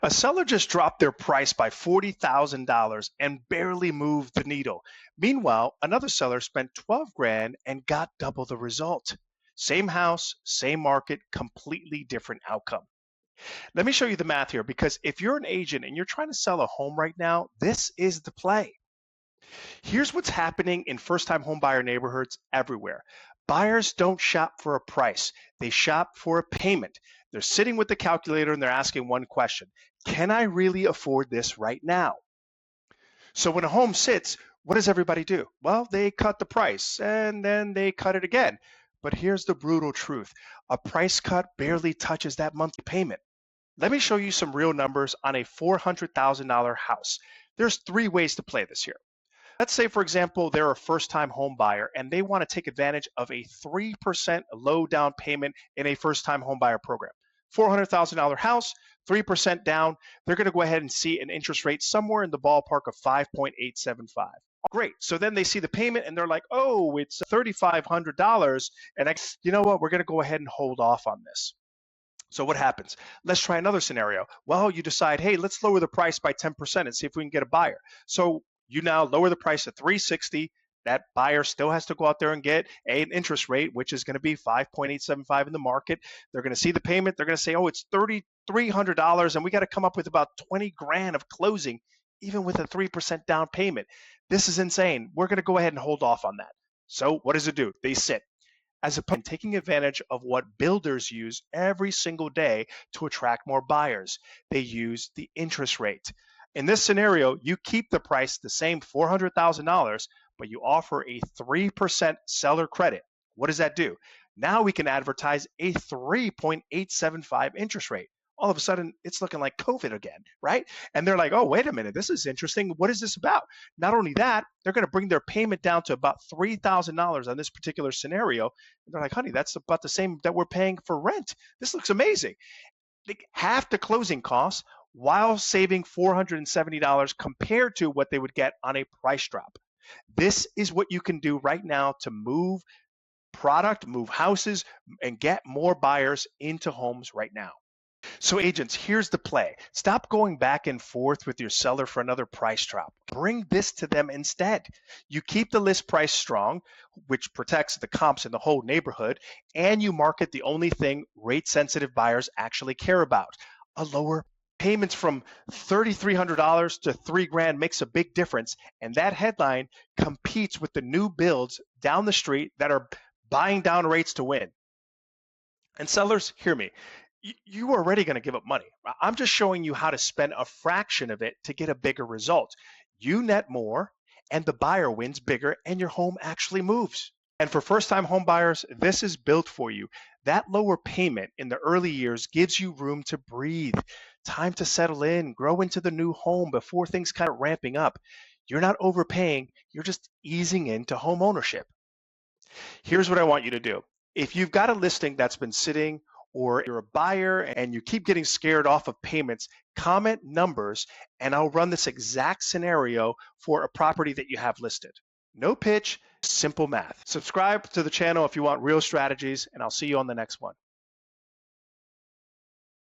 A seller just dropped their price by $40,000 and barely moved the needle. Meanwhile, another seller spent 12 grand and got double the result. Same house, same market, completely different outcome. Let me show you the math here because if you're an agent and you're trying to sell a home right now, this is the play. Here's what's happening in first time homebuyer neighborhoods everywhere. Buyers don't shop for a price, they shop for a payment. They're sitting with the calculator and they're asking one question: can I really afford this right now? So when a home sits, what does everybody do? Well, they cut the price and then they cut it again. But here's the brutal truth: a price cut barely touches that monthly payment. Let me show you some real numbers on a $400,000 house. There's three ways to play this here. Let's say, for example, they're a first-time home buyer and they want to take advantage of a 3% low down payment in a first-time home buyer program. $400,000 house, 3% down. They're going to go ahead and see an interest rate somewhere in the ballpark of 5.875. Great. So then they see the payment and they're like, oh, it's $3,500. And you know what? We're going to go ahead and hold off on this. So what happens? Let's try another scenario. Well, you decide, hey, let's lower the price by 10% and see if we can get a buyer. So you now lower the price to 360. That buyer still has to go out there and get an interest rate, which is going to be 5.875 in the market. They're going to see the payment. They're going to say, oh, it's $3,300, and we got to come up with about 20 grand of closing, even with a 3% down payment. This is insane. We're going to go ahead and hold off on that. So what does it do? They sit. As opposed to taking advantage of what builders use every single day to attract more buyers. They use the interest rate. In this scenario, you keep the price the same, $400,000, but you offer a 3% seller credit. What does that do? Now we can advertise a 3.875 interest rate. All of a sudden, it's looking like COVID again, right? And they're like, oh, wait a minute, this is interesting. What is this about? Not only that, they're going to bring their payment down to about $3,000 on this particular scenario. And they're like, honey, that's about the same that we're paying for rent. This looks amazing. Half the closing costs while saving $470 compared to what they would get on a price drop. This is what you can do right now to move product, move houses, and get more buyers into homes right now. So agents, here's the play. Stop going back and forth with your seller for another price drop. Bring this to them instead. You keep the list price strong, which protects the comps in the whole neighborhood, and you market the only thing rate-sensitive buyers actually care about: a lower payments from $3,300 to $3 grand makes a big difference, and that headline competes with the new builds down the street that are buying down rates to win. And sellers, hear me. You are already going to give up money. I'm just showing you how to spend a fraction of it to get a bigger result. You net more, and the buyer wins bigger, and your home actually moves. And for first-time home buyers, this is built for you. That lower payment in the early years gives you room to breathe, time to settle in, grow into the new home before things kind of ramping up. You're not overpaying, you're just easing into home ownership. Here's what I want you to do. If you've got a listing that's been sitting, or you're a buyer and you keep getting scared off of payments, comment numbers, and I'll run this exact scenario for a property that you have listed. No pitch, simple math. Subscribe to the channel if you want real strategies, and I'll see you on the next one.